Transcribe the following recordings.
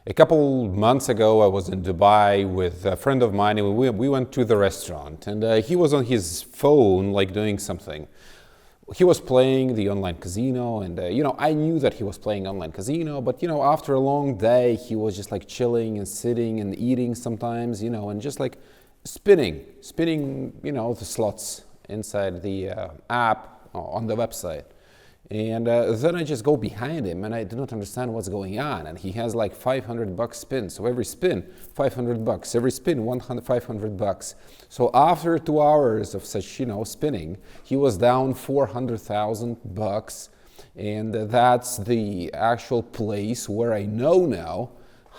A couple months ago, I was in Dubai with a friend of mine, and we went to the restaurant, and he was on his phone, like doing something. He was playing the online casino, and I knew that he was playing online casino, but after a long day, he was just like chilling and sitting and eating sometimes, and just like spinning, the slots inside the app on the website. And then I just go behind him and I do not understand what's going on. And he has like $500 spin. So every spin, $500. Every spin, $500. So after 2 hours of such, spinning, he was down $400,000. And that's the actual place where I know now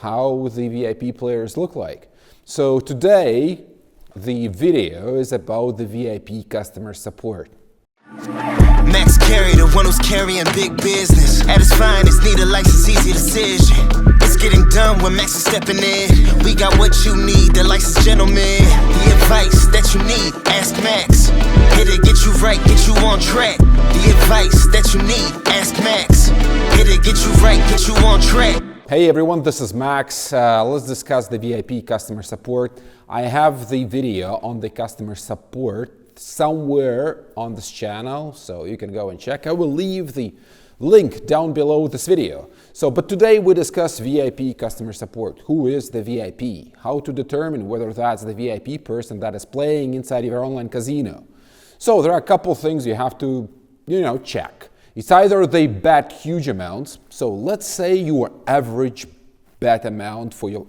how the VIP players look like. So today, the video is about the VIP customer support. Max carry, the one who's carrying big business. At his finest, need a license, easy decision. It's getting done when Max is stepping in. We got what you need, the licensed gentleman. The advice that you need, ask Max. Hit it, get you right, get you on track. The advice that you need, ask Max. Hit it, get you right, get you on track. Hey everyone, this is Max. Let's discuss the VIP customer support. I have the video on the customer support somewhere on this channel, so you can go and check. I will leave the link down below this video. But today we discuss VIP customer support. Who is the VIP? How to determine whether that's the VIP person that is playing inside your online casino. So there are a couple things you have to, check. It's either they bet huge amounts. So let's say your average bet amount for your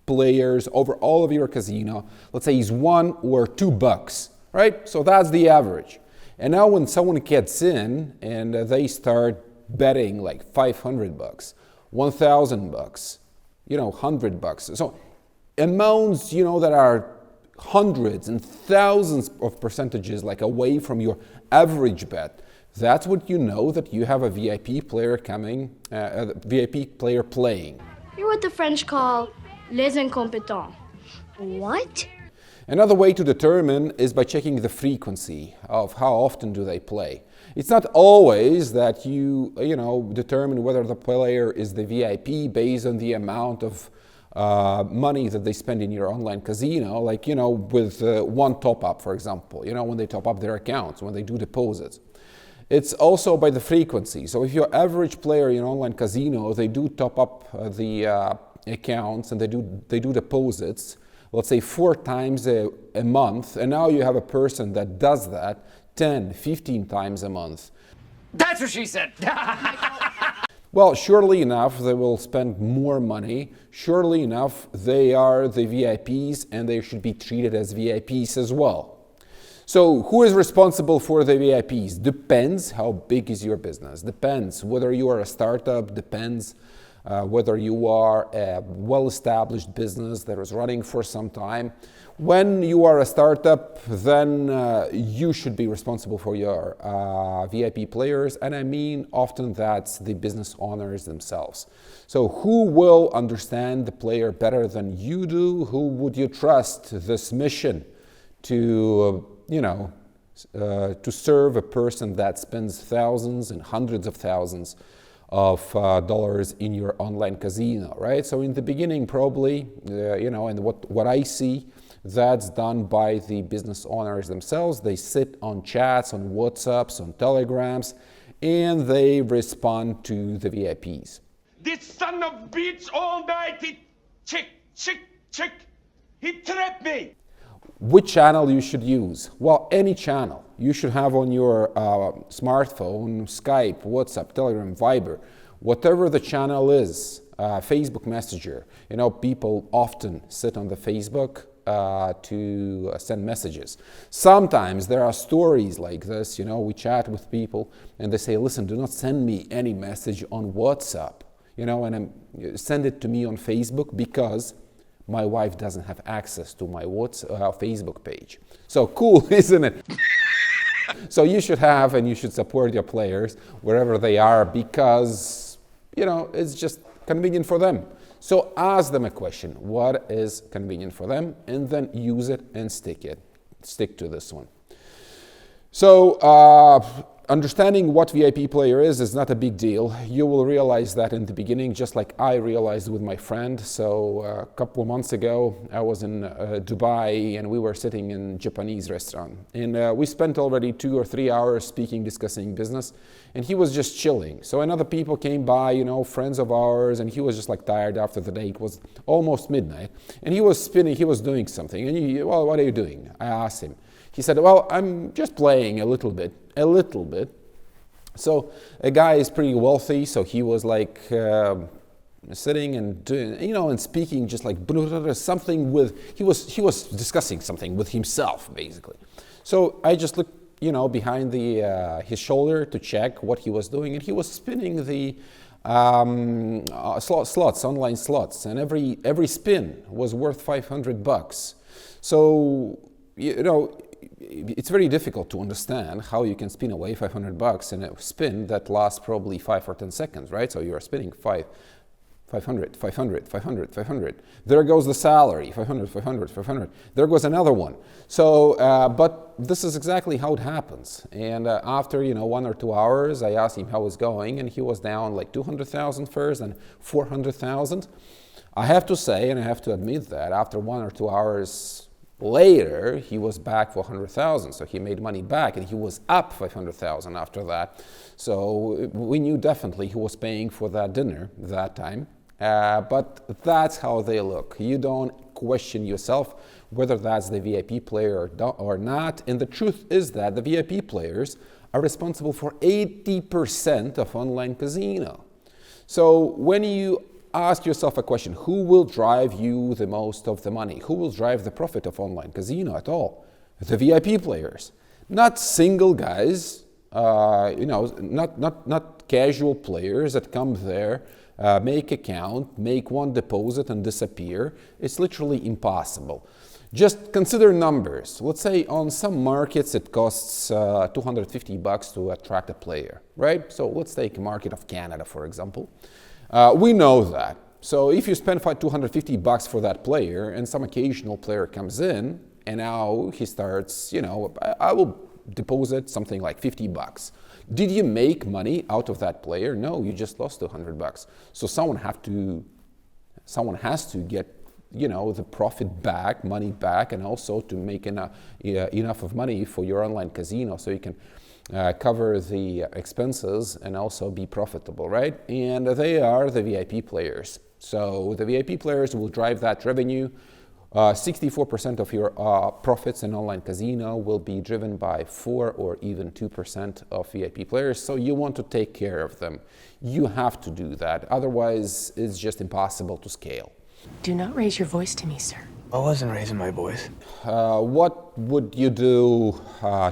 players over all of your casino, let's say is $1 or $2. Right? So that's the average. And now when someone gets in and they start betting like $500, $1,000, $100. So amounts, that are hundreds and thousands of percentages like away from your average bet. That's what you know that you have a VIP player coming, a VIP player playing. You're what the French call les incompétents. What? Another way to determine is by checking the frequency of how often do they play. It's not always that you determine whether the player is the VIP based on the amount of money that they spend in your online casino, like, with one top-up, for example, when they top up their accounts, when they do deposits. It's also by the frequency. So if your average player in online casino, they do top up the accounts and they do deposits, let's say 4 times a month, and now you have a person that does that 10, 15 times a month. That's what she said. Well, surely enough, they will spend more money. Surely enough, they are the VIPs and they should be treated as VIPs as well. So who is responsible for the VIPs? Depends how big is your business. Depends whether you are a startup, depends whether you are a well-established business that is running for some time. When you are a startup, then you should be responsible for your VIP players, and I mean often that's the business owners themselves. So who will understand the player better than you do? Who would you trust this mission to, to serve a person that spends thousands and hundreds of thousands of dollars in your online casino, right? So in the beginning, probably, and what I see, that's done by the business owners themselves. They sit on chats, on WhatsApps, on Telegrams, and they respond to the VIPs. This son of bitch all night, he chick, he trapped me. Which channel you should use? Well, any channel. You should have on your smartphone, Skype, WhatsApp, Telegram, Viber, whatever the channel is, Facebook Messenger. People often sit on the Facebook to send messages. Sometimes there are stories like this, we chat with people and they say, listen, do not send me any message on WhatsApp, and send it to me on Facebook because my wife doesn't have access to my Facebook page. So cool, isn't it? So you should have and you should support your players wherever they are because, it's just convenient for them. So ask them a question, what is convenient for them? And then use it and stick to this one. So understanding what VIP player is not a big deal. You will realize that in the beginning, just like I realized with my friend. So a couple of months ago, I was in Dubai and we were sitting in a Japanese restaurant. And we spent already 2 or 3 hours speaking, discussing business. And he was just chilling. So and other people came by, you know, friends of ours, and he was just like tired after the day. It was almost midnight. And he was spinning, he was doing something. And well, what are you doing? I asked him. He said, well, I'm just playing a little bit. So a guy is pretty wealthy, so he was like sitting and doing, you know, and speaking just like something with, he was discussing something with himself, basically. So I just looked, you know, behind his shoulder to check what he was doing, and he was spinning the slots, online slots, and every spin was worth $500. So, you know, it's very difficult to understand how you can spin away $500 in a spin that lasts probably 5 or 10 seconds, right? So you are spinning 500, 500. There goes the salary, 500. There goes another one. So, but this is exactly how it happens. And after, you know, 1 or 2 hours, I asked him how it's going, and he was down like 200,000 first and 400,000. I have to say, and I have to admit that after 1 or 2 hours later, he was back for 100,000, so he made money back, and he was up 500,000 after that. So we knew definitely he was paying for that dinner that time. But that's how they look. You don't question yourself whether that's the VIP player or not. And the truth is that the VIP players are responsible for 80% of online casino. So when you ask yourself a question, who will drive you the most of the money? Who will drive the profit of online casino at all? The VIP players, not single guys, you know, not casual players that come there, make account, make one deposit and disappear. It's literally impossible. Just consider numbers. Let's say on some markets it costs $250 to attract a player, right? So let's take a market of Canada, for example. We know that. So if you spend $250 for that player and some occasional player comes in and now he starts, you know, I will deposit something like $50. Did you make money out of that player? No, you just lost $200. So someone has to get, you know, the profit back, money back, and also to make enough of money for your online casino so you can cover the expenses and also be profitable, right? And they are the VIP players. So the VIP players will drive that revenue. 64% of your profits in online casino will be driven by 4 or even 2% of VIP players. So you want to take care of them. You have to do that. Otherwise, it's just impossible to scale. Do not raise your voice to me, sir. I wasn't raising my voice. What would you do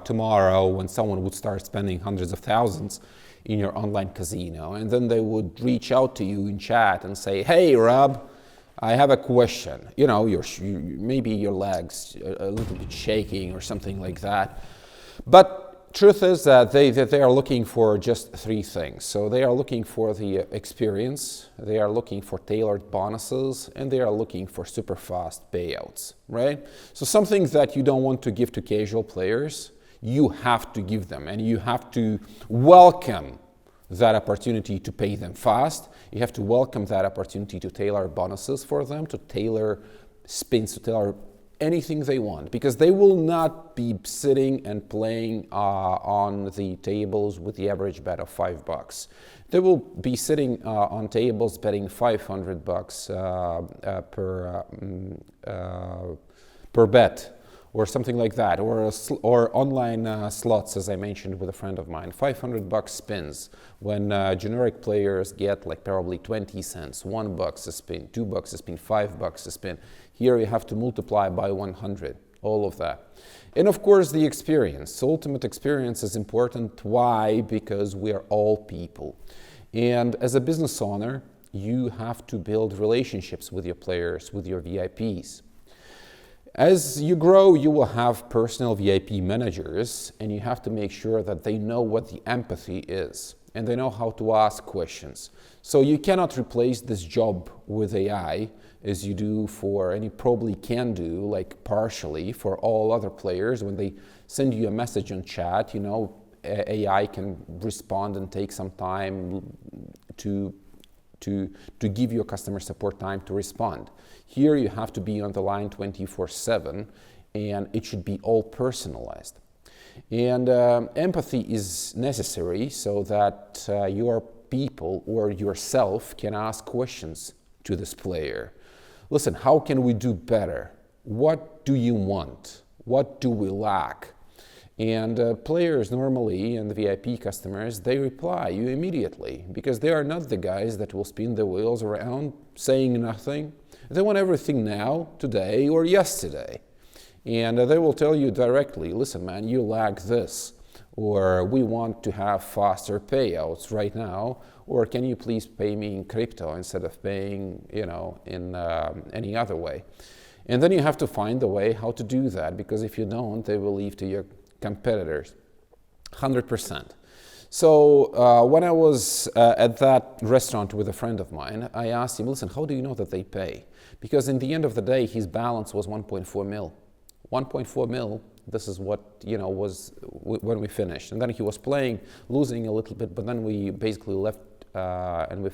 tomorrow when someone would start spending hundreds of thousands in your online casino, and then they would reach out to you in chat and say, hey, Rob, I have a question. You know, maybe your legs a little bit shaking or something like that. But truth is that they are looking for just 3 things. So they are looking for the experience, they are looking for tailored bonuses, and they are looking for super fast payouts, right? So something that you don't want to give to casual players, you have to give them, and you have to welcome that opportunity to pay them fast. You have to welcome that opportunity to tailor bonuses for them, to tailor spins, to tailor anything they want, because they will not be sitting and playing on the tables with the average bet of $5. They will be sitting on tables betting $500 per bet, or something like that, or online slots, as I mentioned with a friend of mine, $500 spins, when generic players get like probably 20 cents, $1 a spin, $2 a spin, $5 a spin. Here you have to multiply by 100, all of that. And of course the experience, ultimate experience is important. Why? Because we are all people. And as a business owner, you have to build relationships with your players, with your VIPs. As you grow, you will have personal VIP managers, and you have to make sure that they know what the empathy is, and they know how to ask questions. So you cannot replace this job with AI as you do for, and you probably can do, like partially for all other players. When they send you a message on chat, you know, AI can respond and take some time to give your customer support time to respond. Here you have to be on the line 24/7, and it should be all personalized. And empathy is necessary so that your people or yourself can ask questions to this player. Listen, how can we do better? What do you want? What do we lack? And players normally, and the VIP customers, they reply you immediately, because they are not the guys that will spin the wheels around saying nothing. They want everything now, today, or yesterday. And they will tell you directly, listen man, you lack this, or we want to have faster payouts right now, or can you please pay me in crypto instead of paying, in any other way. And then you have to find a way how to do that, because if you don't, they will leave to your competitors, 100%. So when I was at that restaurant with a friend of mine, I asked him, listen, how do you know that they pay? Because in the end of the day, his balance was 1.4 mil. 1.4 mil, this is what, was when we finished. And then he was playing, losing a little bit, but then we basically left and we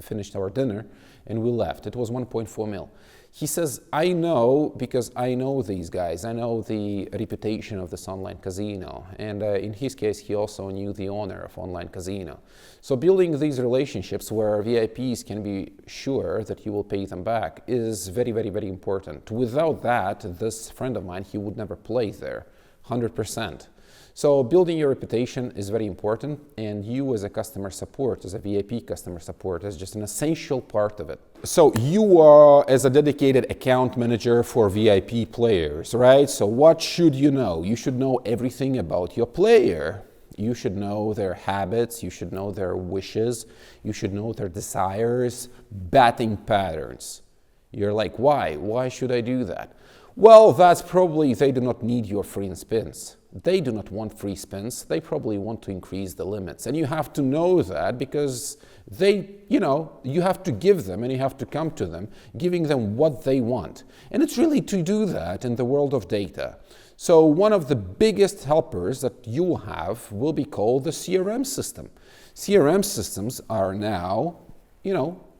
finished our dinner and we left. It was 1.4 mil. He says, I know because I know these guys. I know the reputation of this online casino. And in his case, he also knew the owner of online casino. So building these relationships where VIPs can be sure that you will pay them back is very, very, very important. Without that, this friend of mine, he would never play there, 100%. So building your reputation is very important, and you as a customer support, as a VIP customer support, is just an essential part of it. So you are as a dedicated account manager for VIP players, right? So what should you know? You should know everything about your player. You should know their habits, you should know their wishes, you should know their desires, betting patterns. You're like, why? Why should I do that? Well, that's probably they do not need your free spins. They do not want free spins. They probably want to increase the limits. And you have to know that, because they, you have to give them and you have to come to them, giving them what they want. And it's really to do that in the world of data. So one of the biggest helpers that you will have will be called the CRM system. CRM systems are now,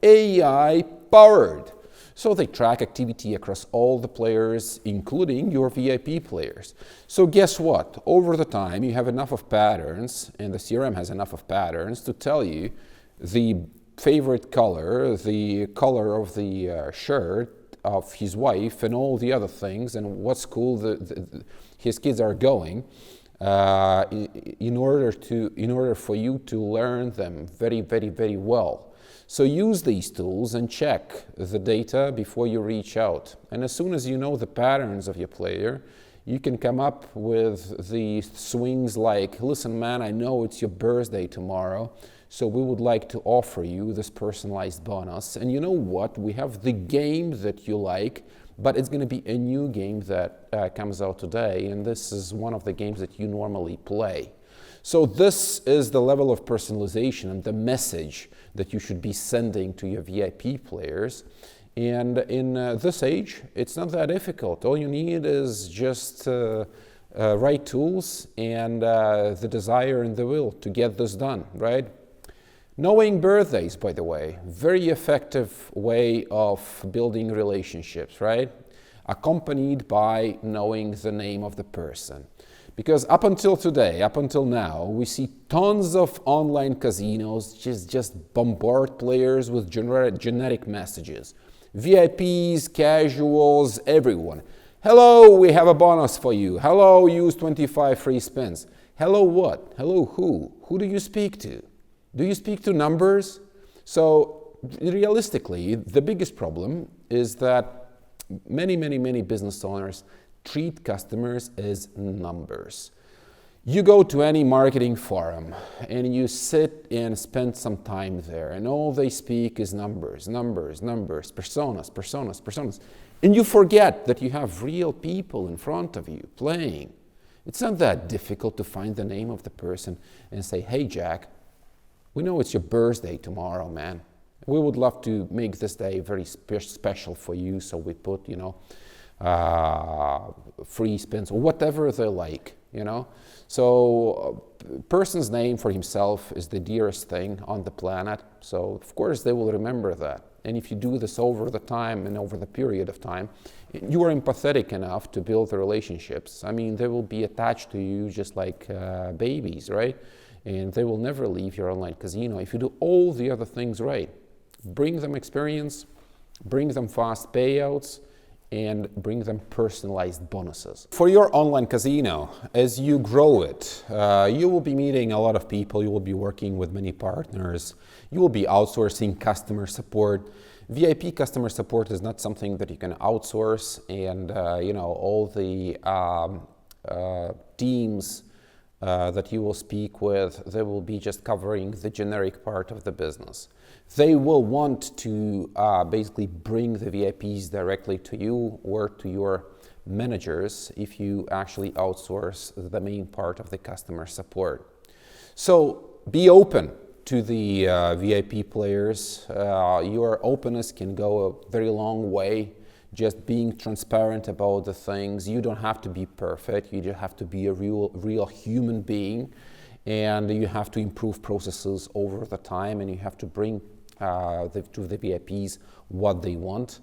AI powered. So they track activity across all the players, including your VIP players. So guess what? Over the time, you have enough of patterns, and the CRM has enough of patterns to tell you the favorite color, the color of the shirt of his wife, and all the other things, and what school his kids are going, in order for you to learn them very, very, very well. So use these tools and check the data before you reach out. And as soon as you know the patterns of your player, you can come up with the swings like, listen man, I know it's your birthday tomorrow, so we would like to offer you this personalized bonus. And you know what? We have the game that you like, but it's going to be a new game that comes out today, and this is one of the games that you normally play. So this is the level of personalization and the message that you should be sending to your VIP players. And in this age, it's not that difficult. All you need is just right tools and the desire and the will to get this done, right? Knowing birthdays, by the way, very effective way of building relationships, right? Accompanied by knowing the name of the person. Because up until today, up until now, we see tons of online casinos just bombard players with generic messages. VIPs, casuals, everyone. Hello, we have a bonus for you. Hello, use 25 free spins. Hello what? Hello who? Who do you speak to? Do you speak to numbers? So realistically, the biggest problem is that many business owners treat customers as numbers. You go to any marketing forum and you sit and spend some time there, and all they speak is numbers, personas. And you forget that you have real people in front of you playing. It's not that difficult to find the name of the person and say, hey Jack, we know it's your birthday tomorrow, man. We would love to make this day very special for you, so we put, free spins, or whatever they like, you know. So a person's name for himself is the dearest thing on the planet, so of course they will remember that. And if you do this over the time and over the period of time, you are empathetic enough to build the relationships. I mean, they will be attached to you just like babies, right? And they will never leave your online casino if you do all the other things right. Bring them experience, bring them fast payouts, and bring them personalized bonuses. For your online casino, as you grow it, you will be meeting a lot of people, you will be working with many partners, you will be outsourcing customer support. VIP customer support is not something that you can outsource, and you know, all the teams that you will speak with, they will be just covering the generic part of the business. They will want to basically bring the VIPs directly to you or to your managers if you actually outsource the main part of the customer support. So be open to the VIP players. Your openness can go a very long way. Just being transparent about the things. You don't have to be perfect. You just have to be a real human being, and you have to improve processes over the time, and you have to bring to the VIPs what they want,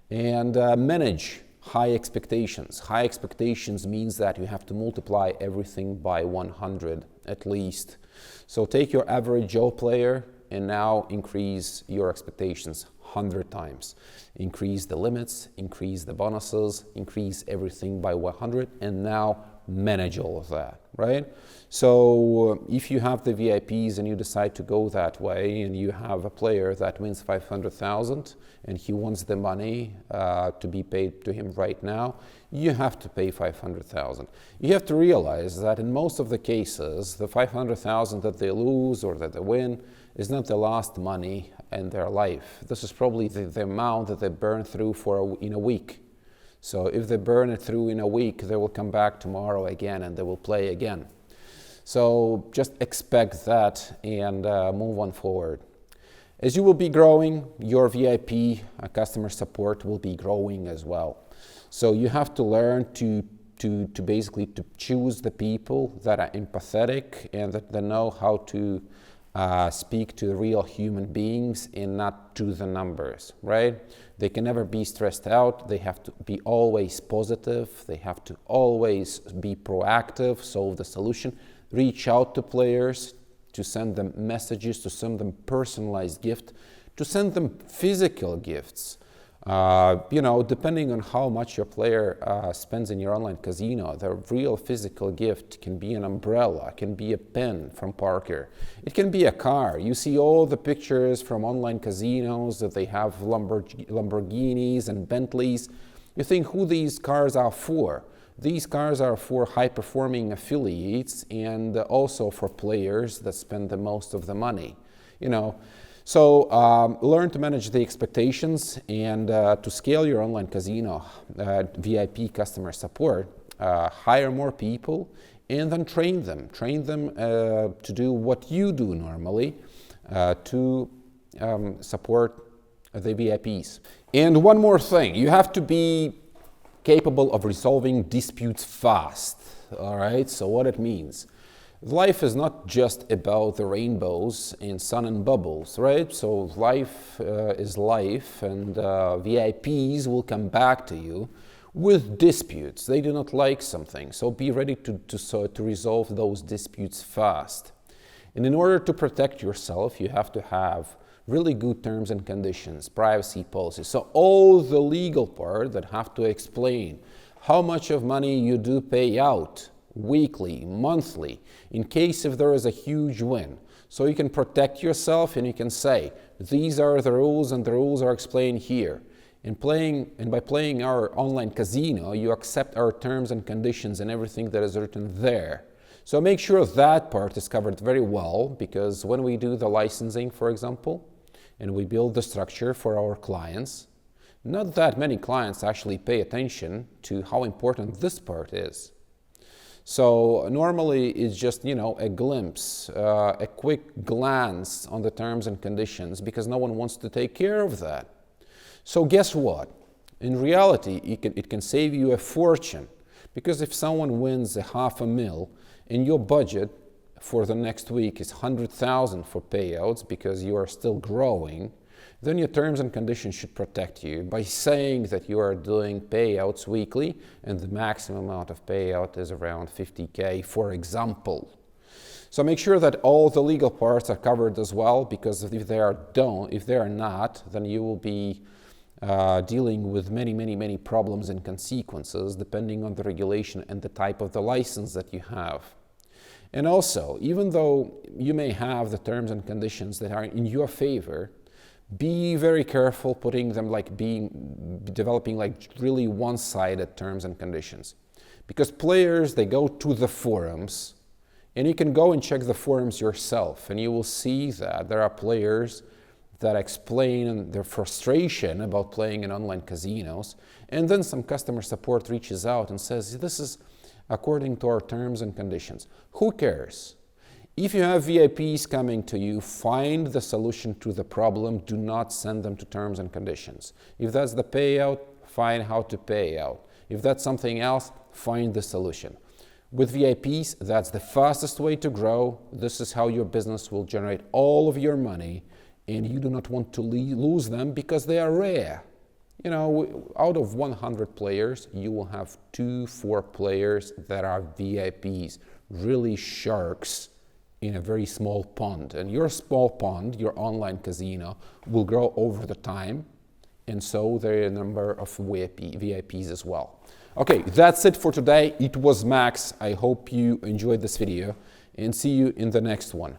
and manage high expectations. High expectations means that you have to multiply everything by 100 at least. So take your average Joe player and now increase your expectations 100 times. Increase the limits, increase the bonuses, increase everything by 100, and now manage all of that, right? So if you have the VIPs and you decide to go that way, and you have a player that wins 500,000 and he wants the money to be paid to him right now, you have to pay 500,000. You have to realize that in most of the cases, the 500,000 that they lose or that they win is not the last money in their life. This is probably the amount that they burn through in a week. So if they burn it through in a week, they will come back tomorrow again and they will play again. So just expect that and move on forward. As you will be growing, your VIP customer support will be growing as well. So you have to learn to basically to choose the people that are empathetic and that they know how to speak to real human beings and not to the numbers, right? They can never be stressed out. They have to be always positive. They have to always be proactive, solve the solution, reach out to players, to send them messages, to send them personalized gift, to send them physical gifts. You know, depending on how much your player spends in your online casino, the real physical gift can be an umbrella, can be a pen from Parker. It can be a car. You see all the pictures from online casinos that they have Lamborghinis and Bentleys. You think who these cars are for? These cars are for high-performing affiliates and also for players that spend the most of the money, you know. So learn to manage the expectations and to scale your online casino VIP customer support, hire more people and then train them to do what you do normally to support the VIPs. And one more thing, you have to be capable of resolving disputes fast, all right? So what it means. Life is not just about the rainbows and sun and bubbles, right? So life is life, and VIPs will come back to you with disputes. They do not like something, so be ready to resolve those disputes fast. And in order to protect yourself, you have to have really good terms and conditions, privacy policies. So all the legal part that have to explain how much of money you do pay out weekly, monthly, in case if there is a huge win. So you can protect yourself and you can say, these are the rules and the rules are explained here. And by playing our online casino, you accept our terms and conditions and everything that is written there. So make sure that part is covered very well, because when we do the licensing, for example, and we build the structure for our clients, not that many clients actually pay attention to how important this part is. So normally it's just, you know, a glimpse, a quick glance on the terms and conditions, because no one wants to take care of that. So guess what? In reality, it can save you a fortune, because if someone wins $500,000 and your budget for the next week is 100,000 for payouts because you are still growing, then your terms and conditions should protect you by saying that you are doing payouts weekly and the maximum amount of payout is around 50K, for example. So make sure that all the legal parts are covered as well, because if they are not, then you will be dealing with many problems and consequences depending on the regulation and the type of the license that you have. And also, even though you may have the terms and conditions that are in your favor, be very careful putting them developing really one-sided terms and conditions. Because players, they go to the forums, and you can go and check the forums yourself, and you will see that there are players that explain their frustration about playing in online casinos, and then some customer support reaches out and says, this is according to our terms and conditions. Who cares? If you have VIPs coming to you, find the solution to the problem. Do not send them to terms and conditions. If that's the payout, find how to pay out. If that's something else, find the solution. With VIPs, that's the fastest way to grow. This is how your business will generate all of your money, and you do not want to lose them because they are rare. You know, out of 100 players, you will have 2-4 players that are VIPs, really sharks in a very small pond. And your small pond, your online casino, will grow over the time, and so there are a number of VIPs as well. Okay, that's it for today. It was Max. I hope you enjoyed this video, and see you in the next one.